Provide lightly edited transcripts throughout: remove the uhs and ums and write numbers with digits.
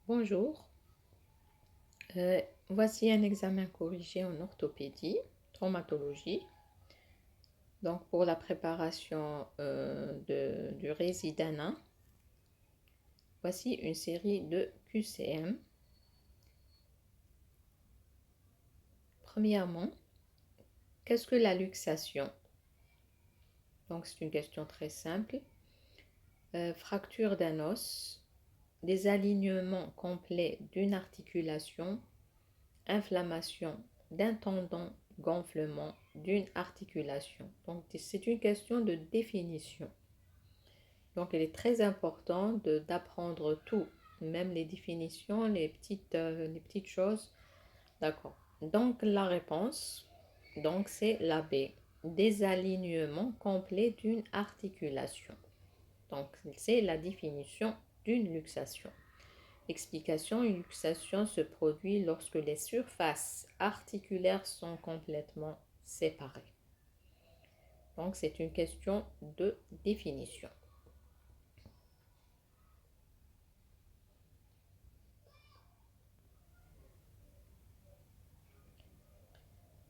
Bonjour, voici un examen corrigé en orthopédie, traumatologie. Donc pour la préparation du résidana, voici une série de QCM. Premièrement, qu'est-ce que la luxation? Donc c'est une question très simple. Fracture d'un os, désalignement complet d'une articulation, inflammation d'un tendon, gonflement d'une articulation. Donc c'est une question de définition. Donc il est très important d'apprendre tout, même les définitions, les petites choses. D'accord. Donc la réponse, donc c'est la B. Désalignement complet d'une articulation. Donc c'est la définition d'une luxation. Explication, une luxation se produit lorsque les surfaces articulaires sont complètement séparées. Donc c'est une question de définition.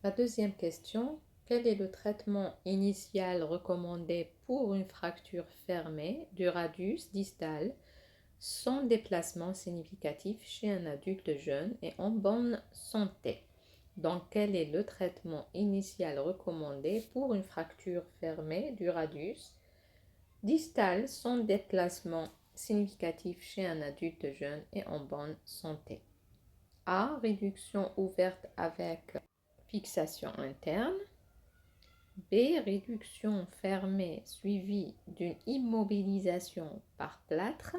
La deuxième question, quel est le traitement initial recommandé pour une fracture fermée du radius distal sans déplacement significatif chez un adulte jeune et en bonne santé? Donc, quel est le traitement initial recommandé pour une fracture fermée du radius distal sans déplacement significatif chez un adulte jeune et en bonne santé? A. Réduction ouverte avec fixation interne. B. Réduction fermée suivie d'une immobilisation par plâtre.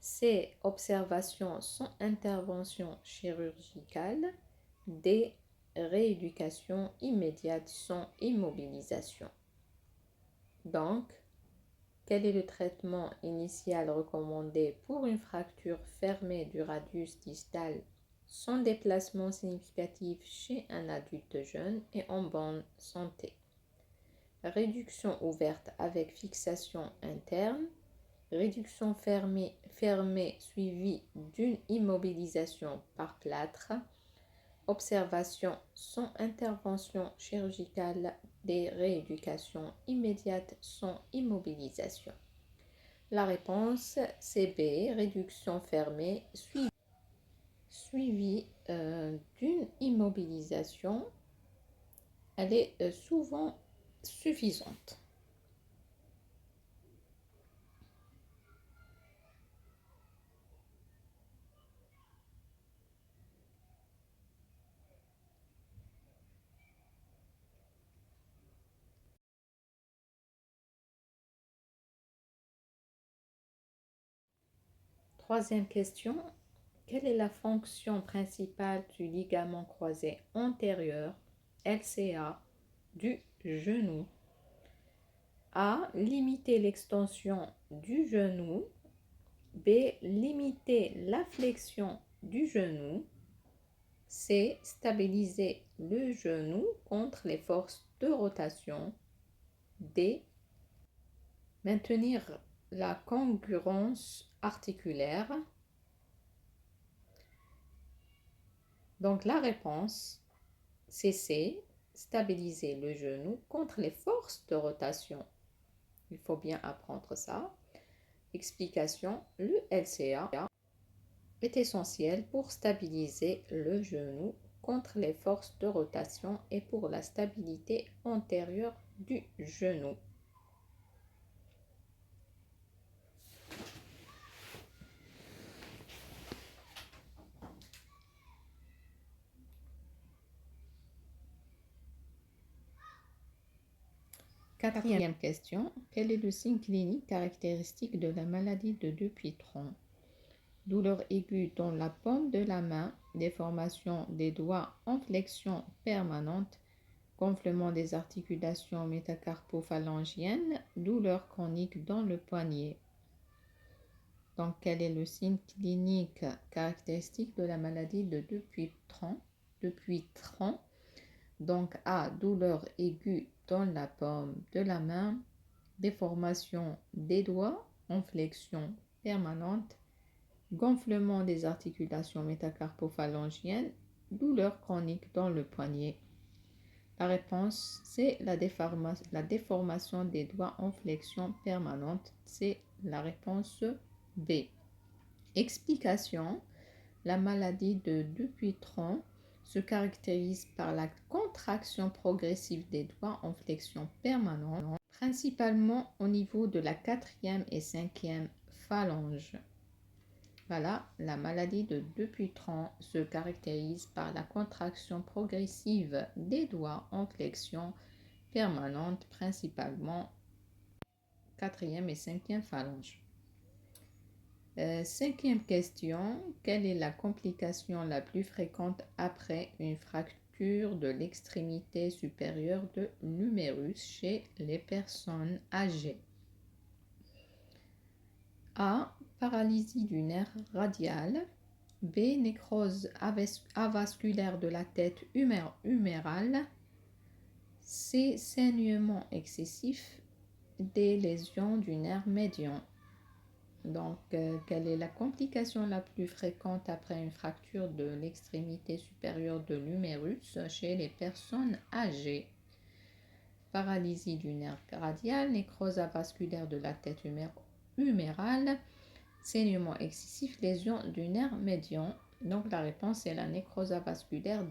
C. Observation sans intervention chirurgicale. D. Rééducation immédiate sans immobilisation. Donc, quel est le traitement initial recommandé pour une fracture fermée du radius distal sans déplacement significatif chez un adulte jeune et en bonne santé? Réduction ouverte avec fixation interne. Réduction fermée suivie d'une immobilisation par plâtre. Observation sans intervention chirurgicale, des rééducations immédiates sans immobilisation. La réponse c'est B, réduction fermée suivie d'une immobilisation. Elle est souvent suffisante. Troisième question, quelle est la fonction principale du ligament croisé antérieur, LCA, du genou? A. Limiter l'extension du genou. B. Limiter la flexion du genou. C. Stabiliser le genou contre les forces de rotation. D. Maintenir la congruence articulaire. Donc la réponse, c'est C. Stabiliser le genou contre les forces de rotation. Il faut bien apprendre ça. Explication, le LCA est essentiel pour stabiliser le genou contre les forces de rotation et pour la stabilité antérieure du genou. Quatrième question, quel est le signe clinique caractéristique de la maladie de Dupuytren? Douleur aiguë dans la paume de la main, déformation des doigts en flexion permanente, gonflement des articulations métacarpophalangiennes, douleur chronique dans le poignet. Donc, quel est le signe clinique caractéristique de la maladie de Dupuytren? Donc, A. Douleur aiguë dans la paume de la main, déformation des doigts en flexion permanente, gonflement des articulations métacarpophalangiennes, douleur chronique dans le poignet. La réponse, c'est la déformation des doigts en flexion permanente. C'est la réponse B. Explication. La maladie de Dupuytren se caractérise par la contraction progressive des doigts en flexion permanente, principalement au niveau de la 4e et 5e phalange. Voilà, la maladie de Dupuytren se caractérise par la contraction progressive des doigts en flexion permanente, principalement 4e et 5e phalange. Cinquième question, quelle est la complication la plus fréquente après une fracture de l'extrémité supérieure de l'humérus chez les personnes âgées? A. Paralysie du nerf radial. B. Nécrose avasculaire de la tête humérale. C. Saignement excessif. D. Lésion du nerf médian. Donc, quelle est la complication la plus fréquente après une fracture de l'extrémité supérieure de l'humérus chez les personnes âgées? Paralysie du nerf radial, nécrose avasculaire de la tête humérale, saignement excessif, lésion du nerf médian. Donc, la réponse est la nécrose avasculaire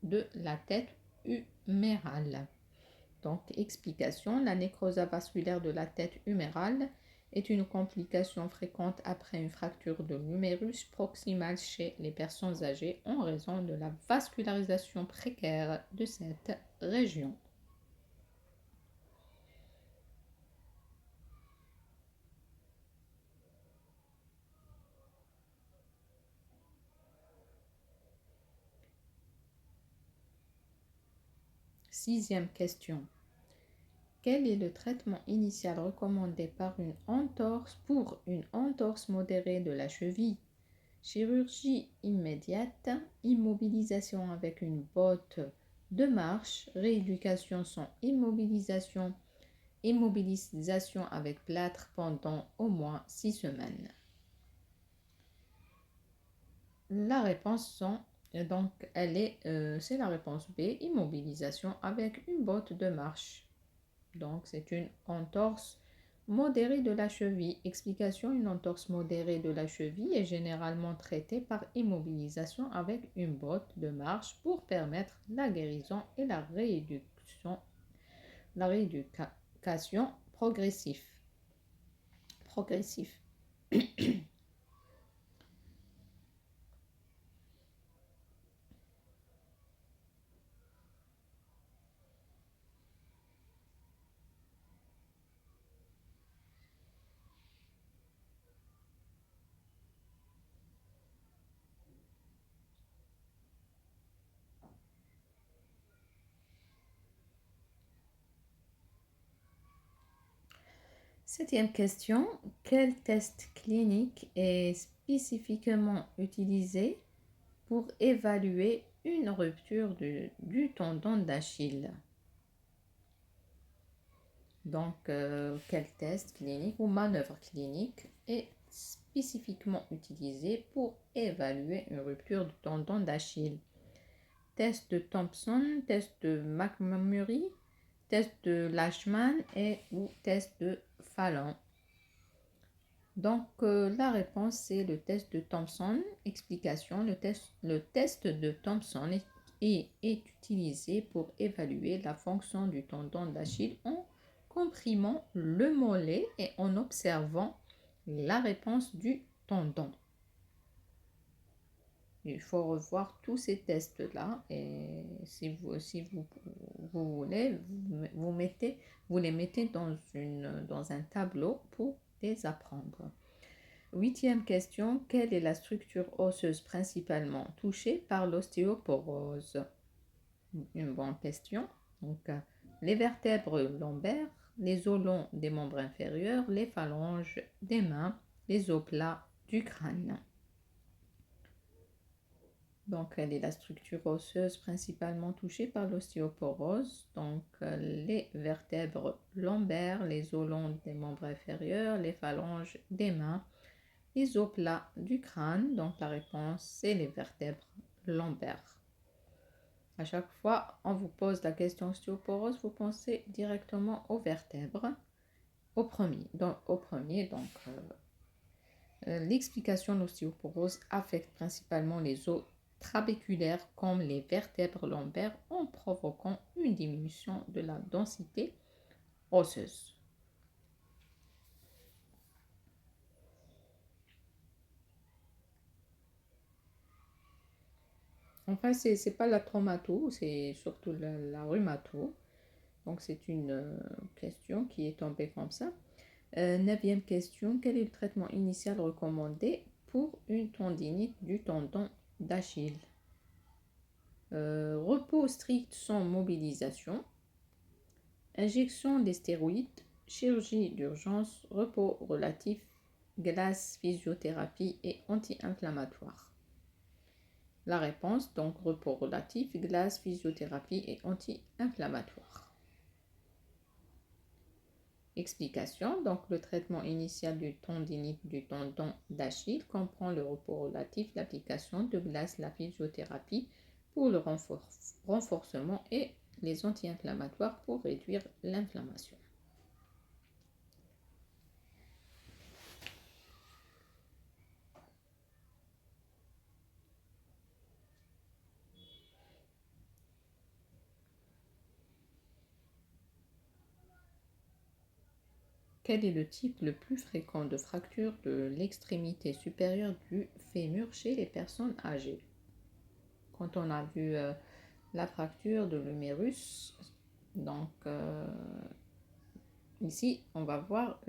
de la tête humérale. Donc, explication, la nécrose avasculaire de la tête humérale est une complication fréquente après une fracture de l'humérus proximal chez les personnes âgées en raison de la vascularisation précaire de cette région. Sixième question. Quel est le traitement initial recommandé pour une entorse modérée de la cheville? Chirurgie immédiate, immobilisation avec une botte de marche, rééducation sans immobilisation, immobilisation avec plâtre pendant au moins 6 semaines. La réponse c'est la réponse B, immobilisation avec une botte de marche. Donc, c'est une entorse modérée de la cheville. Explication, une entorse modérée de la cheville est généralement traitée par immobilisation avec une botte de marche pour permettre la guérison et la rééducation progressive. Septième question, quel test clinique est spécifiquement utilisé pour évaluer une rupture du tendon d'Achille? Donc, quel test clinique ou manœuvre clinique est spécifiquement utilisé pour évaluer une rupture du tendon d'Achille? Test de Thompson, test de McMurray, test de Lachman ou test de Fallon. Donc, la réponse, c'est le test de Thompson. Explication, le test de Thompson est utilisé pour évaluer la fonction du tendon d'Achille en comprimant le mollet et en observant la réponse du tendon. Il faut revoir tous ces tests-là et si vous voulez, vous les mettez dans un tableau pour les apprendre. Huitième question, quelle est la structure osseuse principalement touchée par l'ostéoporose? Une bonne question. Donc, les vertèbres lombaires, les os longs des membres inférieurs, les phalanges des mains, les os plats du crâne. Donc, quelle est la structure osseuse principalement touchée par l'ostéoporose? Donc, les vertèbres lombaires, les os longs des membres inférieurs, les phalanges des mains, les os plats du crâne. Donc la réponse, c'est les vertèbres lombaires. À chaque fois, on vous pose la question ostéoporose, vous pensez directement aux vertèbres. Au premier, l'explication de l'ostéoporose affecte principalement les os trabéculaires comme les vertèbres lombaires en provoquant une diminution de la densité osseuse. Enfin, c'est pas la traumato, c'est surtout la rhumato. Donc, c'est une question qui est tombée comme ça. Neuvième question, quel est le traitement initial recommandé pour une tendinite du tendon d'Achille? Repos strict sans mobilisation, injection des stéroïdes, chirurgie d'urgence, repos relatif, glace, physiothérapie et anti-inflammatoire. La réponse, donc repos relatif, glace, physiothérapie et anti-inflammatoire. Explication, donc le traitement initial du tendinite du tendon d'Achille comprend le repos relatif, l'application de glace, la physiothérapie pour le renforcement et les anti-inflammatoires pour réduire l'inflammation. Quel est le type le plus fréquent de fracture de l'extrémité supérieure du fémur chez les personnes âgées? Quand on a vu la fracture de l'humérus, donc ici on va voir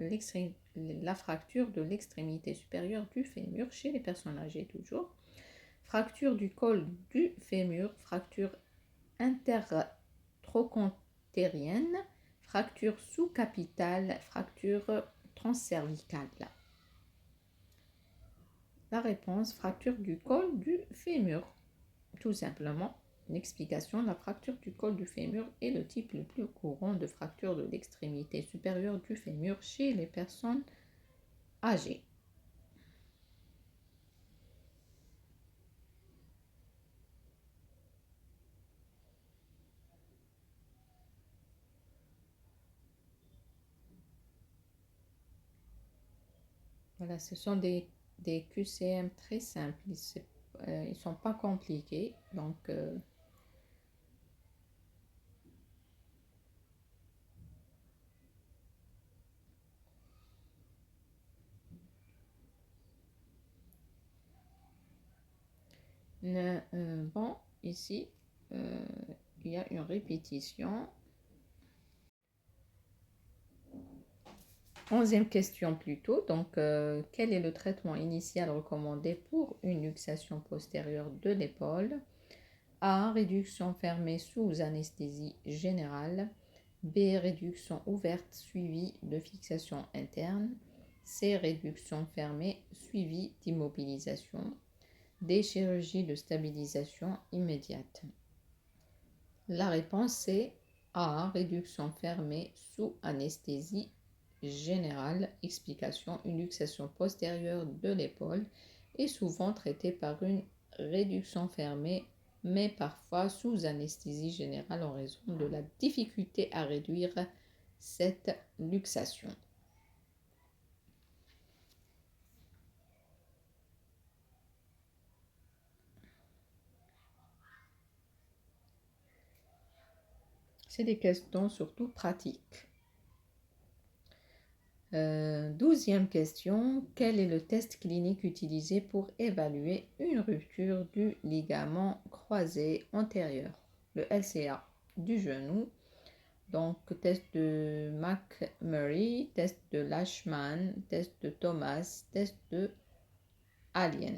la fracture de l'extrémité supérieure du fémur chez les personnes âgées toujours. Fracture du col du fémur, fracture intertrochantérienne, fracture sous-capitale, fracture transcervicale. La réponse, fracture du col du fémur. Tout simplement, l'explication, la fracture du col du fémur est le type le plus courant de fracture de l'extrémité supérieure du fémur chez les personnes âgées. Voilà, ce sont des QCM très simples. Ils ne sont pas compliqués. Donc, bon, ici, il y a une répétition. 11e question plutôt. Donc, quel est le traitement initial recommandé pour une luxation postérieure de l'épaule? A. Réduction fermée sous anesthésie générale. B. Réduction ouverte suivie de fixation interne. C. Réduction fermée suivie d'immobilisation. D. Chirurgie de stabilisation immédiate. La réponse est A. Réduction fermée sous anesthésie générale. Explication, une luxation postérieure de l'épaule est souvent traitée par une réduction fermée, mais parfois sous anesthésie générale en raison de la difficulté à réduire cette luxation. C'est des questions surtout pratiques. 12e question, quel est le test clinique utilisé pour évaluer une rupture du ligament croisé antérieur? Le LCA du genou. Donc, test de McMurray, test de Lashman, test de Thomas, test de Alien.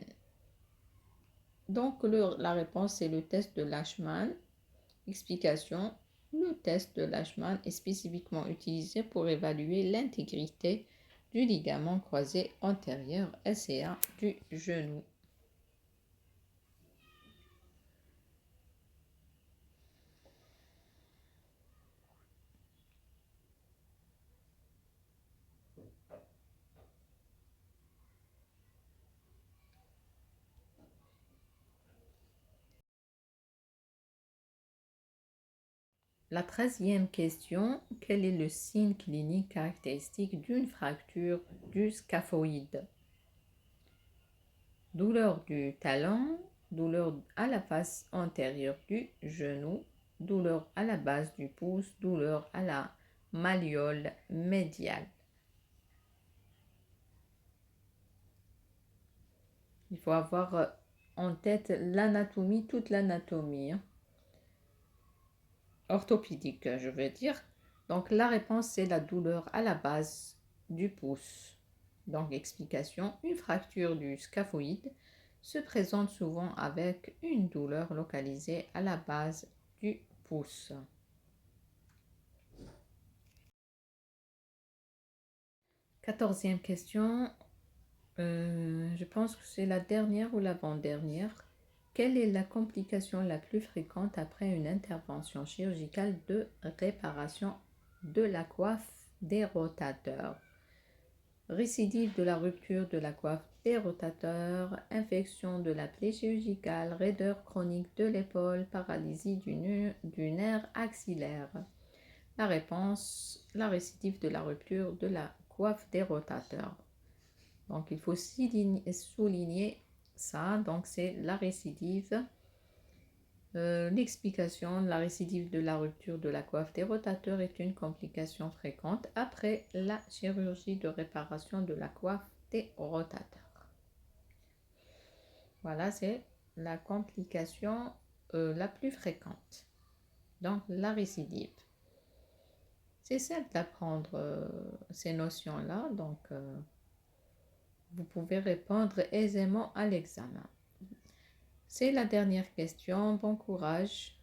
Donc, la réponse est le test de Lashman. Explication. Le test de Lashman est spécifiquement utilisé pour évaluer l'intégrité du ligament croisé antérieur LCA du genou. La 13e question, quel est le signe clinique caractéristique d'une fracture du scaphoïde? Douleur du talon, douleur à la face antérieure du genou, douleur à la base du pouce, douleur à la malléole médiale. Il faut avoir en tête l'anatomie, toute l'anatomie, hein, orthopédique, je veux dire. Donc la réponse, c'est la douleur à la base du pouce. Donc explication, une fracture du scaphoïde se présente souvent avec une douleur localisée à la base du pouce. 14e question, je pense que c'est la dernière ou l'avant-dernière. Quelle est la complication la plus fréquente après une intervention chirurgicale de réparation de la coiffe des rotateurs? Récidive de la rupture de la coiffe des rotateurs, infection de la plaie chirurgicale, raideur chronique de l'épaule, paralysie du nerf axillaire. La réponse, la récidive de la rupture de la coiffe des rotateurs. Donc il faut souligner ça, donc c'est la récidive. L'explication, la récidive de la rupture de la coiffe des rotateurs est une complication fréquente après la chirurgie de réparation de la coiffe des rotateurs. Voilà, c'est la complication la plus fréquente. Donc la récidive. C'est simple d'apprendre ces notions-là, donc vous pouvez répondre aisément à l'examen. C'est la dernière question. Bon courage.